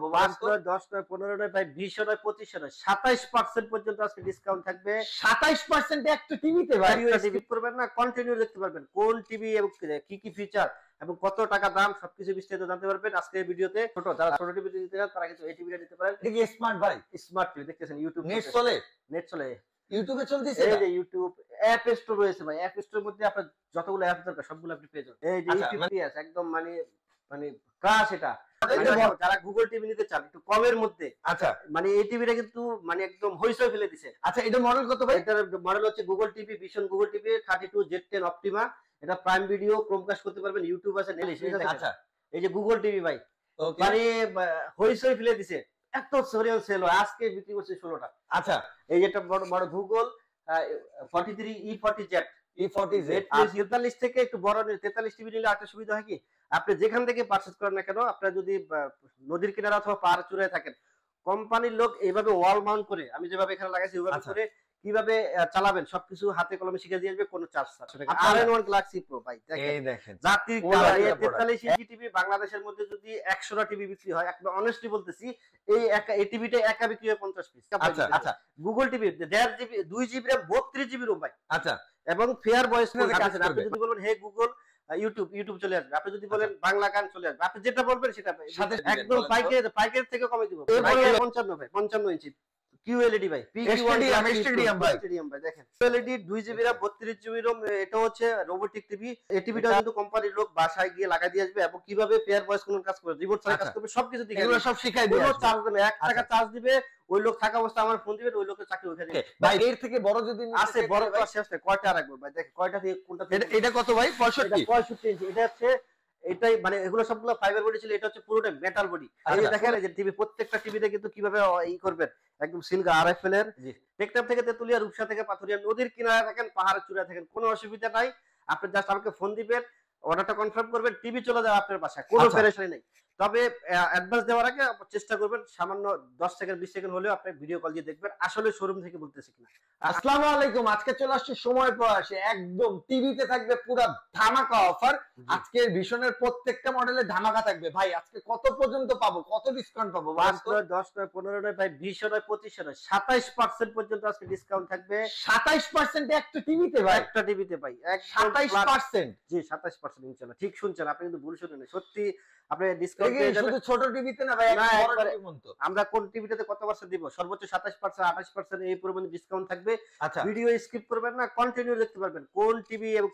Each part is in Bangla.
5 নয় 10 নয় 15 নয় ভাই 20 নয় 25 নয় 27% পর্যন্ত আজকে ডিসকাউন্ট থাকবে। 27% একটা টিভিতে ভাই টিভি করবেন না, কন্টিনিউ দেখতে পারবেন কোন টিভি এবং কি ফিচার এবং কত টাকা দাম সবকিছু বিস্তারিত জানতে পারবেন আজকে এই ভিডিওতে। যারা ছোট টিভি নিতে চান তারা কিন্তু এই টিভিটা নিতে পারেন। এটা কি স্মার্ট ভাই? স্মার্ট টিভি দেখতেছেন, ইউটিউব নেট চলে, নেট চলে, ইউটিউবে চলতেছে। এই যে ইউটিউব অ্যাপ স্টোর রয়েছে ভাই, অ্যাপ স্টোরের মধ্যে আপনার যতগুলো অ্যাপ দরকার সবগুলো আপনি পেয়ে যাবেন। এই যে ইপিএস একদম মানে ক্রাশ এটা। যারা গুগল টিভি নিতে চান একটু কমের মধ্যে, আচ্ছা মানে এই টিভিটা কিন্তু মানে একদম হইচই ফেলে দিছে। আচ্ছা এটা মডেল কত ভাই? এটার মডেল হচ্ছে Google TV, vision Google TV 32Z10 Optima. এটা প্রাইম ভিডিও ক্রোমকাস্ট করতে পারবেন, ইউটিউব আছে, আচ্ছা এই যে গুগল টিভি ভাই ওকে মানে হইচই ফেলে দিছে, এত সরিয়াল সেল হয়, আজকে বিক্রি করছে 16টা। আচ্ছা এই যেটা বড় গুগল 43E40Z E40Z আর 43 থেকে একটু বড় 43 টিভি নিলে একটা সুবিধা হয় কি, আপনি যেখান থেকে পারচেজ করেন না কেন, আপনারা যদি নদীর কিনারা অথবা পাহাড় চূড়ায় থাকেন, কোম্পানির লোক এইভাবে ওয়াল মাউন্ট করে, আমি যেভাবে এখানে লাগাইছি ওইভাবে করে কিভাবে চালাবেন সবকিছু হাতে কলমে শিখে দিয়ে আসবে, কোনো চার্জ ছাড়া। আর1 গ্যালাক্সি প্রো ভাই এই দেখেন জাতির কালার 43 ইঞ্চি টিভি বাংলাদেশের মধ্যে যদি 100টা টিভি বিক্রি হয়, একদম অনেস্টলি বলতেছি, এই টিভিটা একা বিক্রি হয় 50 পিস। আচ্ছা আচ্ছা Google TV 1.5 GB 2 GB RAM 32 GB ROM ভাই। আচ্ছা এবং ফেয়ার ভয়েস কাজ আপনি যদি বলেন হে গুগল ইউটিউব চলে আসবে, আপনি যদি বলেন বাংলা গান চলে আসবে, আপনি যেটা বলবেন সেটা একদম পাইকারি থেকে কমে দিব। 55 ভাই 55 ইঞ্চি QLED ভাই, স্টেডিয়াম ভাই দেখেন, QLED 2 GB RAM 32 GB ROM। এটা হচ্ছে রোবোটিক টিভি। এই টিভিটা কিন্তু কোম্পানির লোক বাসায় গিয়ে লাগা দিয়ে আসবে এবং কিভাবে পেয়ার ভয়েস কোন কাজ করবে, রিমোট ছাড়া কাজ করবে, সবকিছু দিকে এগুলো সব শিখাই দিবে। কোনো চার্জ দেবে 1 টাকা চার্জ দিবে, ওই লোক থাকা অবস্থা আমার ফোন দিবে, ওই লোকের চাকরি ওখানে ভাই। এর থেকে বড় যদি আছে, বড় তো শেষ নাই, কয়টা রাখবো ভাই দেখেন, কয়টা দিয়ে কোনটা। এটা কত ভাই? 65 ইঞ্চি। এটা হচ্ছে এটাই মানে এগুলো সবগুলো ফাইবার বডি ছিল, এটা হচ্ছে পুরোটা মেটাল বডি। এই যে দেখেন, এই যে টিভি প্রত্যেকটা টিভিতে কিন্তু কিভাবে ই করবেন, একদম সিলগা RFL এর, টেকটাপ থেকে তেতুলিয়া, রূপসা থেকে পাথুরিয়া, নদীর কিনারে থাকেন, পাহাড়ের চূড়ায় থাকেন, কোনো অসুবিধা নাই। আপনি জাস্ট আমাকে ফোন দিবেন, অর্ডারটা কনফার্ম করবেন, টিভি চলে যাবে আপনার বাসায়, কোনো পেরেশানি নেই। তবে অ্যাডভান্স দেওয়ার আগে চেষ্টা করবেন সামান্য 10 সেকেন্ড 20 সেকেন্ড হলেও আপনি ভিডিও কল দিয়ে দেখবেন আসলে শোরুম থেকে বলতেছি কিনা। আসসালামু আলাইকুম, আজকে চলে আসছে সময় প্রয়াসে, একদম টিভিতে থাকবে পুরো ধামাকা অফার। আজকে ভিশনের প্রত্যেকটা মডেলে ধামাকা থাকবে ভাই। আজকে কত পর্যন্ত পাবো, কত ডিসকাউন্ট পাবো? 5 নয় 10 নয় 15 নয় ভাই 20 নয় 25 নয় 27% পর্যন্ত আজকে ডিসকাউন্ট থাকবে। 27% একটা টিভিতে ভাই? একটা টিভিতে ভাই 27%। জি 27% ইনশাআল্লাহ, ঠিক শুনছেন, আপনি কিন্তু ভুল শুনেন, সত্যি আপনি ডিসকাউন্ট পেয়ে যাবেন। শুধু ছোট টিভিতে না ভাই, একটা বড় টিভি মতো। আমরা কোন টিভিটাতে কত পার্সেন্ট দিব, সর্বোচ্চ 27% 28% এই পরিমাণে ডিসকাউন্ট থাকবে। ভিডিও স্কিপ করবেন না, কন্টিনিউ দেখতে পারবেন কোন টিভি এবং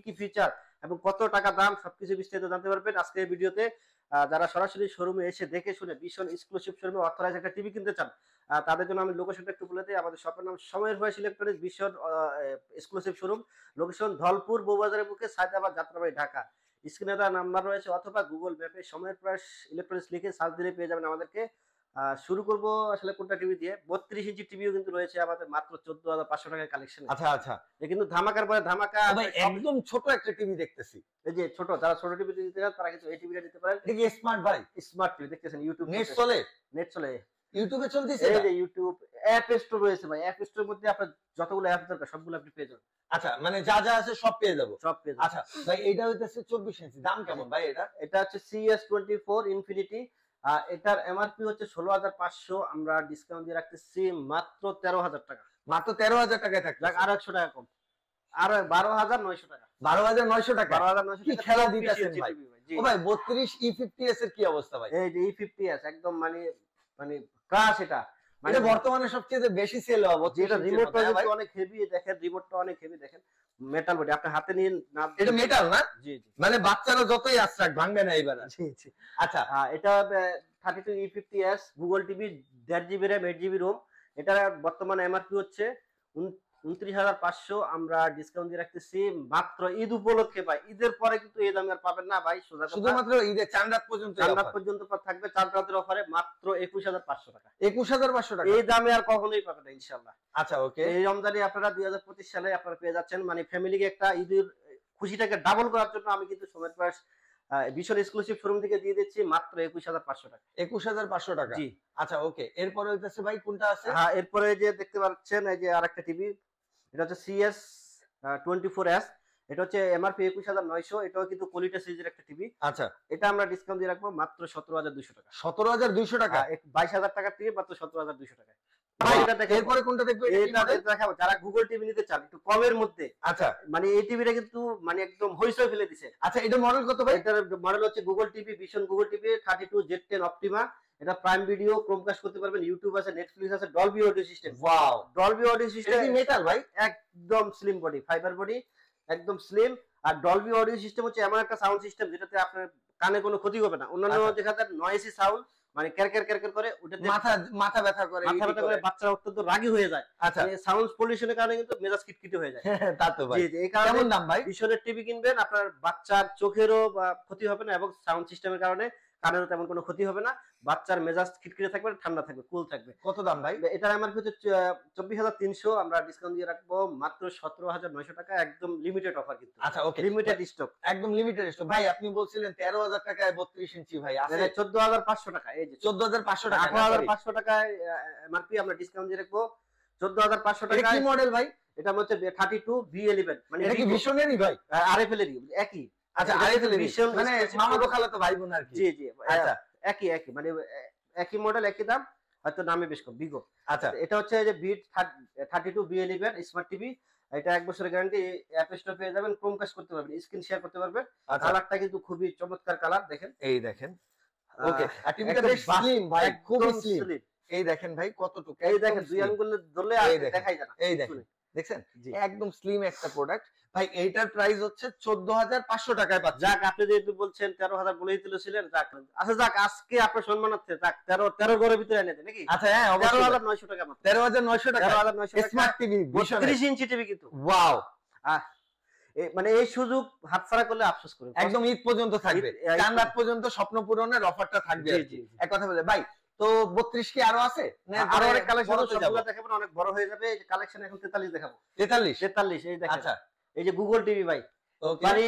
কি ফিচার এবং কত টাকা দাম সবকিছু বিস্তারিত জানতে পারবেন আজকে এই ভিডিওতে। যারা সরাসরি শোরুমে এসে দেখে শুনে ভীষণ এক্সক্লুসিভ শোরুমে অথরাইজ একটা টিভি কিনতে চান, তাদের জন্য আমি লোকেশনটা একটু বলে দিই। আমাদের শপের নাম সময়ের ভয়েস ইলেকট্রনিক্স, ভীষণ এক্সক্লুসিভ শোরুম। লোকেশন ধলপুর বউবাজারের বুকে, সায়দাবাদ, যাত্রাবাড়ি, ঢাকা। স্ক্রিনে দেওয়া নাম্বার রয়েছে অথবা গুগল ম্যাপে সময়ের প্রয়াস ইলেকট্রনিক্স লিখে সার্চ দিলে পেয়ে যাবেন আমাদেরকে। শুরু করব আসলে কোনটা টিভি দিয়ে। 32 ইঞ্চি টিভিও কিন্তু রয়েছে আমাদের মাত্র 14,500 টাকার কালেকশন। আচ্ছা আচ্ছা, এটা কিন্তু ধামাকার পরে ধামাকা ভাই, একদম ছোট একটা টিভি দেখতেছি। এই যে ছোট, যারা ছোট টিভি নিতে চান তারা কিন্তু এই টিভিটা নিতে পারেন। এটা কি স্মার্ট ভাই? স্মার্ট টিভি দেখতেছেন, ইউটিউব নেট চলে, নেট চলে, ইউটিউবে চলতেছে। এই যে ইউটিউব অ্যাপ স্টোর রয়েছে ভাই, অ্যাপ স্টোরের মধ্যে আপনার যতগুলো অ্যাপ দরকার সবগুলো আপনি পেয়ে যাবেন। আচ্ছা, মানে যা যা আছে সব পেয়ে যাবো, সব পেয়ে যাবেন। আচ্ছা ভাই, এটা হইতাছে 24 ইঞ্চি, দাম কেমন ভাই? এটা হচ্ছে CS24 ইনফিনিটি। এটার এমআরপি হচ্ছে 16,500, আমরা ডিসকাউন্ট দিয়ে রাখতেছি মাত্র 13,000 টাকা। মাত্র 13,000 টাকায় থাকবে, আর 100 টাকা কম, আর 12,900 টাকা। 12,900 টাকা? 12,900 কি খেলা দিতেছেন ভাই? ও ভাই, 32 E50s এর কি অবস্থা ভাই? এই যে E50s একদম মানে ক্রাশ এটা। মানে বর্তমানে সবচেয়ে বেশি সেল হওয়া, যেটা রিমোটটা কিন্তু অনেক হেভি, দেখেন রিমোটটা অনেক হেভি, দেখেন মেটাল বডি, আপনি হাতে নিয়ে না, এটা মেটাল না? জি জি, মানে বাচ্চারা যতই আশ্রাক ভাঙবে না এবার। জি জি। আচ্ছা, এটা 32 E50s Google TV 1.5 GB RAM 8 GB ROM। এটা বর্তমানে এমআরপি হচ্ছে 29,500, আমরা ডিসকাউন্ট দিয়ে রাখতেছি মাত্র ঈদ উপলক্ষে ভাই। ঈদের পরে কিন্তু এই দামে আর পাবেন না ভাই, শুধুমাত্র ঈদের চাঁদ রাত পর্যন্ত থাকবে। চাঁদ রাতের অফারে মাত্র 21,500 টাকা। 21,500 টাকা, এই দামে আর কখনোই পাবেন না ইনশাআল্লাহ। আচ্ছা ওকে, এই রমজানে আপনারা 2025 সালে আপনারা পেয়ে যাচ্ছেন, মানে ফ্যামিলিকে একটা ঈদের খুশিটাকে ডাবল করার জন্য আমি কিন্তু সময়ের প্রয়াস ভীষণ এক্সক্লুসিভ শোরুম থেকে দিয়ে দিচ্ছি মাত্র 21,500 টাকা। 21,500 টাকা, জি। আচ্ছা ওকে, এরপরে হইতাছে ভাই কোনটা আছে? হ্যাঁ, এরপরে যে দেখতে পাচ্ছেন এই যে আরেকটা টিভি, এটা হচ্ছে CS24S। এটা হচ্ছে এমআরপি 21900, এটাও কিন্তু কোয়ালিটি সিরিজের একটা টিভি। আচ্ছা, এটা আমরা ডিসকাউন্ট দিয়ে রাখবো মাত্র 17200 টাকা। 17200 টাকা, 22000 টাকার টিভি মাত্র 17200 টাকায়। ভাই এটা দেখেন, এরপরে কোনটা দেখবো? এটা দেখাবো যারা গুগল টিভি নিতে চান একটু কমের মধ্যে। আচ্ছা, মানে এই টিভিটা কিন্তু মানে একদম হইচই ফেলে দিছে। আচ্ছা, এটা মডেল কত ভাই? এটার মডেল হচ্ছে Google TV, vision Google TV 32Z10 Optima. এটা প্রাইম ভিডিও, ক্রোমকাস্ট করতে পারবেন, ইউটিউব আছে, নেটফ্লিক্স আছে, Dolby audio system. Wow, Dolby audio system. এটা মেটাল ভাই? একদম স্লিম বডি, ফাইবার বডি, একদম স্লিম। আর ডলবি অডিও সিস্টেম হচ্ছে এমন একটা সাউন্ড সিস্টেম যেটাতে আপনার কানে কোনো ক্ষতি হবে না। অন্যান্য দেখা যায় নয়েসি সাউন্ড, মানে ক্যারক্যার ক্যারক্যার করে, ওটাতে মাথা ব্যথা করে, বাচ্চারা অত্যন্ত রাগী হয়ে যায়। আচ্ছা, সাউন্ড পলিউশনের কারণে কিন্তু মেজাজ কিটকিটে হয়ে যায়। তা তো ভাই। জি জি, এই কারণে কেমন দাম ভাই? ভিশনের টিভি কিনবেন, আপনার বাচ্চার চোখেরও ক্ষতি হবে না এবং সাউন্ড সিস্টেমের কারণে কানেরও তেমন কোনো ক্ষতি হবে না। বাচ্চার মেজাজ খিটখিটে থাকবে, ঠান্ডা থাকবে, কুল থাকবে। কত দাম ভাই? এটার এমআরপি হচ্ছে 24300, আমরা ডিসকাউন্ট দিয়ে রাখবো মাত্র 17900 টাকা, একদম লিমিটেড অফার কিন্তু। আচ্ছা, ওকে, লিমিটেড স্টক, একদম লিমিটেড স্টক। ভাই আপনি বলছিলেন 13000 টাকায় 32 ইঞ্চি, ভাই আছে 14500 টাকা। এই যে 14500 টাকা, 18500 টাকায় এমআরপি, আমরা ডিসকাউন্ট দিয়ে রাখবো 14500 টাকা। কি মডেল ভাই? এটা হচ্ছে 32V11, মানে এটা কি ভিশনেরই ভাই? আরএফএল এর একই। আচ্ছা, আরএফএল এর মানে মামা তো খালা তো ভাই বোন আর কি। জি জি, আচ্ছা, একই মানে একই মডেল, একই দাম, হয়তো নামে বেশ কম, বিগো। আচ্ছা, এটা হচ্ছে যে বিট 32V11 স্মার্ট টিভি। এটা 1 বছরের গ্যারান্টি, অ্যাপ স্টোর পেয়ে যাবেন, ক্রোমকাস্ট করতে পারবেন, স্ক্রিন শেয়ার করতে পারবেন। কালারটা কিন্তু খুবই চমৎকার কালার, দেখেন, এই দেখেন। ওকে, আর টিভিটা বেশ স্লিম ভাই, খুবই স্লিম। এই দেখেন ভাই কতটুকু, এই দেখেন দুই আঙ্গুল ধরলে আর দেখাই যায় না। এই দেখেন, দেখছেন, একদম স্লিম একটা প্রোডাক্ট ভাই। এইটার প্রাইস হচ্ছে 14500 টাকায় পাচ্ছেন। যাক, আপনি যেহেতু বলছেন 13000 বলেই তুলেছিলেন, যাক আচ্ছা, যাক আজকে আপনার সম্মানার্থে যাক 13 ঘরের ভিতরে এনে দেন নাকি? আচ্ছা, হ্যাঁ, 13900 টাকা মাত্র। 13900 টাকা, 13900 টাকা স্মার্ট টিভি, 32 ইঞ্চি টিভি কিন্তু। ওয়াও, মানে এই সুযোগ হাতছাড়া করলে আফসোস করবেন। একদম ঈদ পর্যন্ত থাকবে, চাঁদ রাত পর্যন্ত স্বপ্ন পূরণের অফারটা থাকবে। এক কথা বলে ভাই, তো 32 কি আরো আছে? আরো অনেক কালেকশন সবগুলো দেখাবো, অনেক বড় হয়ে যাবে। এই কালেকশন এখন 43 দেখাবো। 43 এই দেখেন। আচ্ছা, এই যে গুগল টিভি ভাই, ওকে, মানে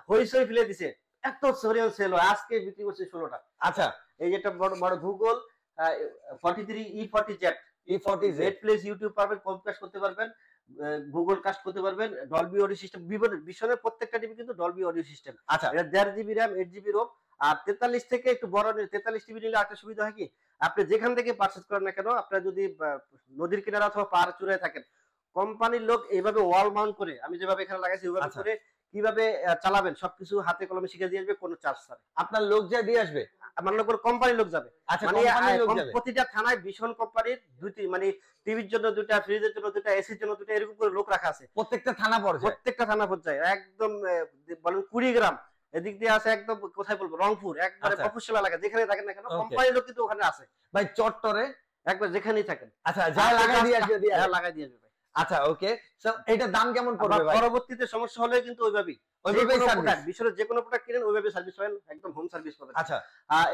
হইচই ফেলে দিছে, এত সরিয়াল সেল হয়, আজকে বিক্রি করছে 16টা। আচ্ছা, এই যেটা বড় বড় গুগল 43E40Z প্লেস ইউটিউব পারবেন, কমকাস্ট করতে পারবেন, গুগল কাস্ট করতে পারবেন, ডলবি অডিও সিস্টেম। বিশনের প্রত্যেকটা টিভি কিন্তু ডলবি অডিও সিস্টেম। আচ্ছা, এটা 1.5 জিবি RAM, 8 জিবি ROM। আর 43 থেকে একটু বড় 43 টিভি নিলে একটা সুবিধা হয় কি, আপনি যেখান থেকে পারচেজ করেন না কেন, আপনারা যদি নদীর কিনারা অথবা পাহাড় চূড়ায় থাকেন, কোম্পানির লোক এইভাবে ওয়াল মাউন্ট করে, আমি যেভাবে এখানে লাগাইছি ওইভাবে করে কিভাবে চালাবেন সবকিছু হাতে কলমে শিখে দিয়ে আসবে, কোনো চার্জ ছাড়া। আপনার লোক যা দিয়ে আসবে, আমার লোক কোম্পানির লোক যাবে। আচ্ছা, মানে কোম্পানির লোক যাবে। প্রতিটা থানায় ভীষণ কোম্পানির দুইটি, মানে টিভির জন্য দুইটা, ফ্রিজের জন্য দুইটা, এসির জন্য দুইটা, এরকম করে লোক রাখা আছে প্রত্যেকটা থানা পর্যায়ে। প্রত্যেকটা থানা পর্যায়ে। একদম বলেন 20 গ্রাম এদিক দিয়ে আছে, একদম কোথায় বলবো, রংপুর, একবারে প্রফেশনাল এলাকা, যেখানে থাকেন না কেন কোম্পানির লোক কিন্তু ওখানে আছে ভাই। চট্টরে একবার যেখানেই থাকেন, আচ্ছা, যা লাগাই দিয়ে আসবে, লাগাই দিয়ে আসবে। আচ্ছা, ওকে, সো এটার দাম কেমন পড়বে ভাই? পরবর্তীতে সমস্যা হলে কিন্তু ওইভাবেই বিশালের যে কোনো প্রোডাক্ট কিনেন ওইভাবে সার্ভিস পাবেন, একদম হোম সার্ভিস পাবেন। আচ্ছা,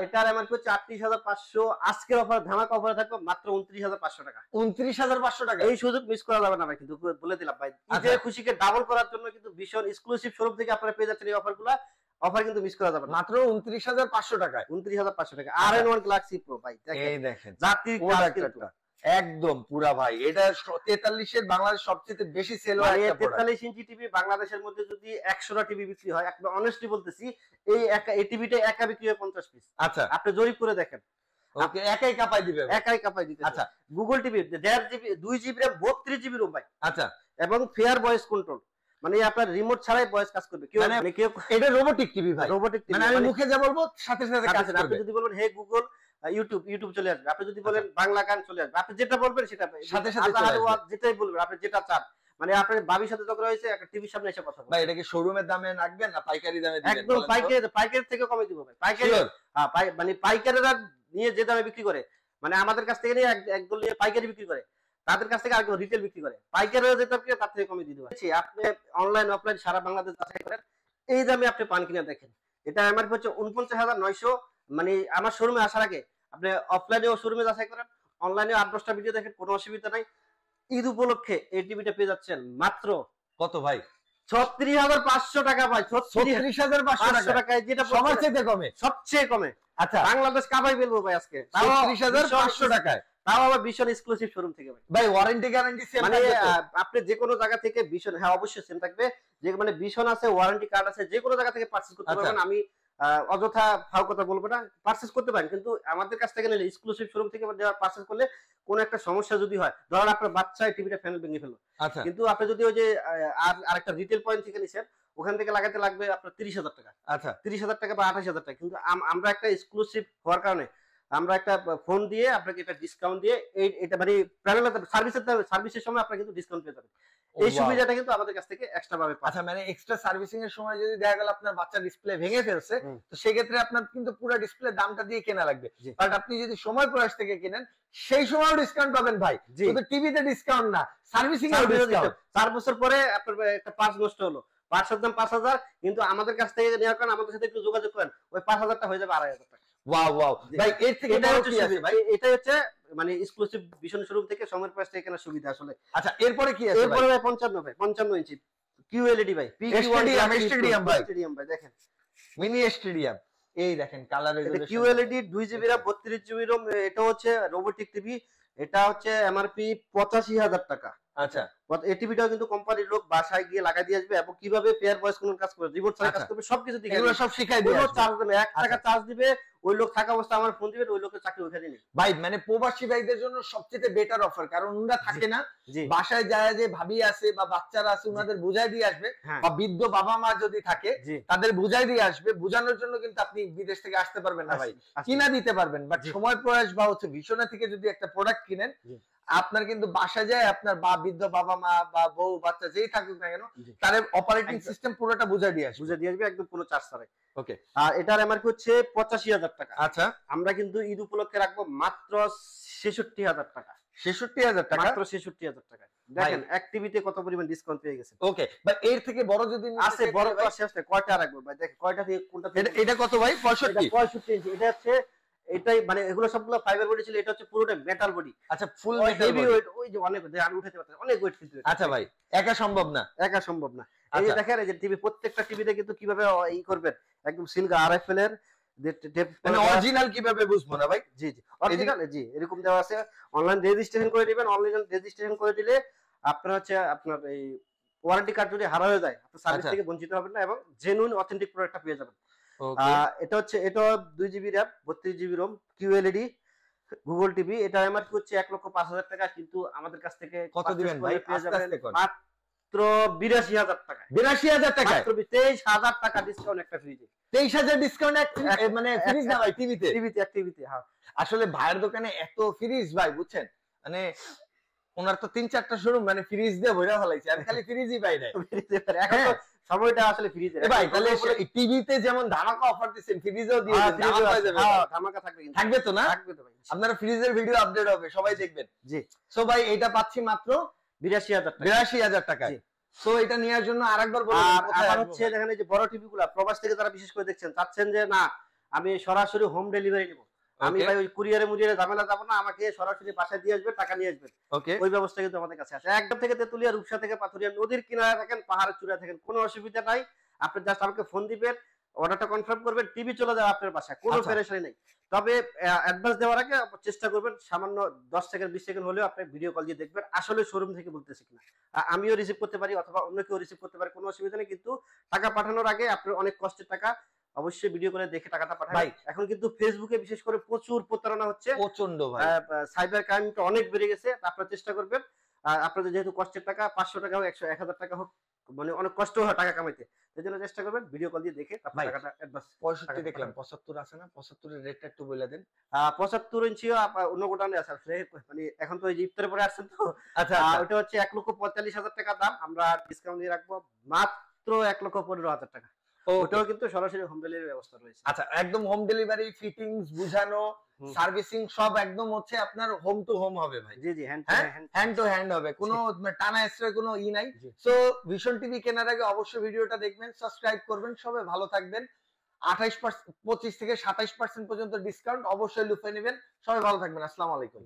এটার এমআরপি হচ্ছে 38500, আজকের অফার ধামাকা অফারে থাকবে মাত্র 29500 টাকা। 29500 টাকা, এই সুযোগ মিস করা যাবে না ভাই, কিন্তু বলে দিলাম ভাই, ঈদের খুশিকে ডাবল করার জন্য কিন্তু ভীষণ এক্সক্লুসিভ শোরুম থেকে আপনারা পেয়ে যাচ্ছেন এই অফারগুলো। অফার কিন্তু মিস করা যাবে না, মাত্র 29500 টাকায়। 29500 টাকা। R&1 গ্যালাক্সি প্রো ভাই, এই দেখেন জাতির প্রোডাক্টটা একদম পুরা ভাই। এটা 43 এর বাংলাদেশ সবচেয়ে বেশি সেল হয় একটা প্রোডাক্ট। 43 ইঞ্চি টিভি বাংলাদেশের মধ্যে যদি 100টা টিভি বিক্রি হয়, একদম অনেস্টলি বলতেছি, এই টিভিটা একা বিক্রি হয় 50 পিস। আচ্ছা, আপনি জরিপ করে দেখেন, ওকে, একাই কাপাই দিবে, একাই কাপাই দিতে। আচ্ছা, Google TV 1.5 GB, 2 GB RAM, 32 GB ROM ভাই। আচ্ছা, এবং ফেয়ার ভয়েস কন্ট্রোল, মানে আপনার রিমোট ছাড়াই ভয়েস কাজ করবে। কেউ মানে কেউ এটা রোবোটিক টিভি ভাই, রোবোটিক টিভি, মানে আমি মুখে যা বলবো সাথে সাথে কাজ করবে। আপনি যদি বলেন হে গুগল ইউটিউব চলে আসবে, আপনি যদি বলেন বাংলা গান চলে আসবে, আপনি যেটা বলবেন সেটা সাথে সাথে চলে আসবে, যেটাই বলবেন আপনি যেটা চান। মানে আপনার বাবির সাথে ঝগড়া হয়েছে, একটা টিভির সামনে এসে কথা বলবেন। ভাই এটা কি শোরুমের দামে রাখবেন না পাইকারি দামে দিবেন? একদম পাইকারি থেকে কমে দিব ভাই। পাইকারি, মানে পাইকারিরা নিয়ে যে দামে বিক্রি করে, মানে আমাদের কাছ থেকে নিয়ে একদল নিয়ে পাইকারি বিক্রি করে, তাদের কাছ থেকে আরেকজন রিটেল বিক্রি করে, পাইকারিরা যে দাম কিনে তার থেকে কমে দিয়ে দেব। আপনি অনলাইন অফলাইন সারা বাংলাদেশ যাচাই করেন, এই দামে আপনি পান কিনা দেখেন। এটা এমআরপি হচ্ছে 49900। মানে আমার শোরুমে আসার আগে আপনি অফলাইনেও শোরুমে যাচাই করেন, অনলাইনে 8-10টা ভিডিও দেখেন, কোনো অসুবিধা নাই। ঈদ উপলক্ষে এই টিভিটা পেয়ে যাচ্ছেন মাত্র কত ভাই? 36500 টাকা ভাই। 36500 টাকায়, যেটা সবার চেয়ে কমে, সবচেয়ে কমে। আচ্ছা, বাংলাদেশ কাবাই ফেলবো ভাই আজকে 36500 টাকায়। তাও আবার ভীষণ এক্সক্লুসিভ শোরুম থেকে ভাই ওয়ারেন্টি গ্যারান্টি সেম মানে থাকবে তো? আপনি যে কোনো জায়গা থেকে ভীষণ, হ্যাঁ অবশ্যই সেম থাকবে, যে মানে ভীষণ আছে, ওয়ারেন্টি কার্ড আছে, যে কোনো জায়গা থেকে পারচেজ করতে আচ্ছা। পারবেন। আমি অযথা ফাও কথা বলবো না, পারচেজ করতে পারেন, কিন্তু আমাদের কাছ থেকে নিলে এক্সক্লুসিভ শোরুম থেকে পারচেজ করলে কোনো একটা সমস্যা যদি হয়, ধরেন আপনার বাচ্চায় টিভিটা প্যানেল ভেঙে ফেললো, আচ্ছা কিন্তু আপনি যদি ওই যে আর আরেকটা রিটেল পয়েন্ট থেকে নিছেন, ওখান থেকে লাগাতে লাগবে আপনার 30,000 টাকা, আচ্ছা 30,000 টাকা বা 28,000 টাকা, কিন্তু আমরা একটা এক্সক্লুসিভ হওয়ার কারণে আমরা একটা ফোন দিয়ে আপনাকে এটা ডিসকাউন্ট দিয়ে এটা মানে প্যানেল সার্ভিসের সময় আপনারা কিন্তু ডিসকাউন্ট পেয়ে যাবেন। এই সুবিধাটা কিন্তু আমাদের কাছ থেকে এক্সট্রা ভাবে পাবেন। আচ্ছা মানে এক্সট্রা সার্ভিসিং এর সময় যদি দেখা গেল আপনার বাচ্চা ডিসপ্লে ভেঙে ফেলছে, তো সেই ক্ষেত্রে আপনার কিন্তু পুরো ডিসপ্লে দামটা দিয়ে কেনা লাগবে। বাট আপনি যদি সময় প্রয়াস থেকে কিনেন সেই সময়ও ডিসকাউন্ট পাবেন ভাই। শুধু টিভিতে ডিসকাউন্ট না, সার্ভিসিং এর ডিসকাউন্ট। 4 বছর পরে আপনার একটা পার্টস নষ্ট হলো, পার্টসের দাম 5,000, কিন্তু আমাদের কাছ থেকে নেওয়ার কারণে আমাদের সাথে একটু যোগাযোগ করেন, ওই 5,000 টা হয়ে যাবে 2,500 টাকা। ওয়াও ওয়াও ভাই, এর থেকে এটা বড় হচ্ছে কি আছে ভাই? এটা হচ্ছে মানে এক্সক্লুসিভ ভীষণ শোরুম থেকে সময়ের পাশ থেকে কেনার সুবিধা আসলে। আচ্ছা এরপরে কি আছে ভাই? এরপরে ভাই 55 ইঞ্চি QLED ভাই, স্টেডিয়াম ভাই, স্টেডিয়াম ভাই দেখেন, মিনি স্টেডিয়াম। এই দেখেন কালার এটা resolution QLED 2GB RAM 32GB ROM, এটা হচ্ছে রোবোটিক টিভি, এটা হচ্ছে MRP 85,000 টাকা। আচ্ছা এই টিভিটাও কিন্তু কোম্পানির লোক বাসায় গিয়ে লাগাই দিয়ে আসবে, এবং কিভাবে পেয়ার ভয়েস কোন কাজ করে, রিমোট ছাড়া কাজ করবে, সবকিছু দেখাই এগুলো দিবে। সব শিখাই দিয়ে কোনো আসবে। চার্জ দেবে, 1 টাকা চার্জ দিবে, ওই লোক থাকা অবস্থা আমার ফোন দিবে, ওই লোকের চাকরি ওখানে নেই ভাই। মানে প্রবাসী ভাইদের জন্য সবচেয়ে বেটার অফার, কারণ ওনারা থাকে না, বাসায় যায় যে ভাবি আছে বা বাচ্চারা আছে ওনাদের বুঝাই দিয়ে আসবে, বা বৃদ্ধ বাবা মা যদি থাকে তাদের বুঝাই দিয়ে আসবে। বুঝানোর জন্য কিন্তু আপনি বিদেশ থেকে আসতে পারবেন না ভাই, কিনা দিতে পারবেন। বাট সময় প্রয়াস বা হচ্ছে ভিশনে থেকে যদি একটা প্রোডাক্ট কিনেন, আপনার কিন্তু বাসা যায় আপনার বৃদ্ধ বাবা মা বা বউ বাচ্চা যেই থাকুক না কেন, তাদের অপারেটিং সিস্টেম পুরোটা বুঝাই দিয়ে আসবে একদম কোনো চার্জ ছাড়াই। ওকে, আর এটার এমআরপি হচ্ছে 85,000 টাকা। আচ্ছা আমরা কিন্তু ঈদ উপলক্ষে রাখবো মাত্র 66,000 টাকা। 66,000 টাকা, মাত্র 66,000 টাকা। দেখেন এক টিভিতে কত পরিমাণ ডিসকাউন্ট পেয়ে গেছে। ওকে ভাই, এর থেকে বড় যদি আছে, বড় তো আছে, কয়টা রাখবো ভাই? দেখেন কয়টা থেকে কোনটা, এটা কত ভাই? 65 ইঞ্চি। এটা হচ্ছে, এটাই মানে এগুলো সবগুলো ফাইবার বডি ছিল, এটা হচ্ছে পুরোটা মেটাল বডি। আচ্ছা ফুল মেটাল হেভি ওয়েট, ওই যে অনেক আমি উঠাতে পারতাম, অনেক ওয়েট কিন্তু। আচ্ছা ভাই, একা সম্ভব না, একা সম্ভব না। এই যে দেখেন, এই যে টিভি, প্রত্যেকটা টিভিতে কিন্তু কিভাবে ই করবেন, একদম সিলগা RFL এর মানে অরিজিনাল কিভাবে বুঝবো না ভাই? জি জি অরিজিনাল, জি এরকম দেওয়া আছে। অনলাইন রেজিস্ট্রেশন করে দিবেন, অনলাইন রেজিস্ট্রেশন করে দিলে আপনার হচ্ছে আপনার এই ওয়ারেন্টি কার্ড যদি হারা হয়ে যায়, আপনি সার্ভিস থেকে বঞ্চিত হবেন না, এবং জেনুইন অথেন্টিক প্রোডাক্টটা পেয়ে যাবেন। এটা হচ্ছে, এটা 2GB RAM 32GB ROM QLED Google TV. এটা এমআরপি হচ্ছে 1,05,000 টাকা, কিন্তু আমাদের কাছ থেকে কত দিবেন ভাই? পেয়ে যাবেন মাত্র 82,000 টাকা। 82,000 টাকা, মাত্র 23,000 টাকা ডিসকাউন্ট একটা ফ্রিজে। 23,000 ডিসকাউন্ট মানে ফ্রিজ না ভাই, টিভিতে এক টিভিতে। হ্যাঁ আসলে ভাইয়ের দোকানে এত ফ্রিজ ভাই, বুঝছেন, মানে ওনার তো 3-4টা শোরুম মানে ফ্রিজ দিয়ে ভরে ফেলাইছে, আর খালি ফ্রিজই পাই নাই। এখন তো সময়টা আসলে ফ্রিজে ভাই, তাহলে টিভিতে যেমন ধামাকা অফার দিচ্ছেন, ফ্রিজেও দিয়ে দেন, ধামাকা হয়ে যাবে। হ্যাঁ ধামাকা থাকবে, থাকবে তো না? থাকবে তো ভাই, আপনারা ফ্রিজের ভিডিও আপডেট হবে, সবাই দেখবেন। জি। সো ভাই এটা পাচ্ছি মাত্র 82,000 টাকা। 82,000 টাকায়। সো এটা নেওয়ার জন্য আরেকবার বলুন। আর হচ্ছে দেখেন, এই যে বড় টিভি গুলা প্রবাস থেকে যারা বিশেষ করে দেখছেন, চাচ্ছেন যে না আমি সরাসরি হোম ডেলিভারি নিব, আমি ভাই ওই কুরিয়ারে মুরিয়ারে ঝামেলা যাব না, আমাকে সরাসরি বাসায় দিয়ে আসবে, টাকা নিয়ে আসবেন, ওই ব্যবস্থা কিন্তু আমাদের কাছে আছে। একদম থেকে তেতুলিয়া, রূপসা থেকে পাথুরিয়া, নদীর কিনারে থাকেন, পাহাড়ের চূড়ায় থাকেন, কোনো অসুবিধা নাই। আপনি জাস্ট আমাকে ফোন দিবেন, অর্ডারটা কনফার্ম করবেন, টিভি চলে যাবে আপনার বাসায়, কোনো পেরেশানি নেই। তবে অ্যাডভান্স দেওয়ার আগে চেষ্টা করবেন সামান্য 10 সেকেন্ড 20 সেকেন্ড হলেও আপনি ভিডিও কল দিয়ে দেখবেন আসলে শোরুম থেকে বলতেছি কিনা। আমিও রিসিভ করতে পারি অথবা অন্য কেউ রিসিভ করতে পারে, কোনো অসুবিধা নেই, কিন্তু টাকা পাঠানোর আগে আপনার অনেক কষ্টের টাকা, অবশ্যই ভিডিও করে দেখে টাকাটা পাঠাবেন। এখন কিন্তু ফেসবুকে বিশেষ করে প্রচুর প্রতারণা হচ্ছে, প্রচন্ড ভাই, সাইবার ক্রাইমটা অনেক বেড়ে গেছে। আপনারা চেষ্টা করবেন, আপনাদের যেহেতু কষ্টের টাকা, 500 টাকা হোক 100-1000 টাকা হোক, মানে অনেক কষ্ট হয় টাকা কামাইতে, এই জন্য চেষ্টা করবেন ভিডিও কল দিয়ে দেখে তারপর টাকাটা অ্যাডভান্স। 65 দেখলাম, 75 আছে না? 75 এর রেটটা একটু বলে দেন। 75 ইঞ্চিও অন্য গোডাউনে আছে, মানে এখন তো এই যে ইফতারের পরে আসছেন তো। আচ্ছা ওটা হচ্ছে 1,45,000 টাকা দাম, আমরা ডিসকাউন্ট দিয়ে রাখবো মাত্র 1,15,000 টাকা। ওটাও কিন্তু সরাসরি হোম ডেলিভারি ব্যবস্থা রয়েছে। আচ্ছা, একদম হোম ডেলিভারি, ফিটিংস, বুঝানো, সার্ভিসিং সব একদম হচ্ছে আপনার হোম টু হোম হবে ভাই। জি জি, হ্যান্ড টু হ্যান্ড হবে, কোনো টানা এক্সট্রা কোনো নাই। সো ভিশন টিভি কেনার আগে অবশ্যই ভিডিওটা দেখবেন, সাবস্ক্রাইব করবেন, সবাই ভালো থাকবেন। 25 থেকে 27% পর্যন্ত ডিসকাউন্ট, অবশ্যই লুফে নেবেন। সবাই ভালো থাকবেন, আসসালামু আলাইকুম।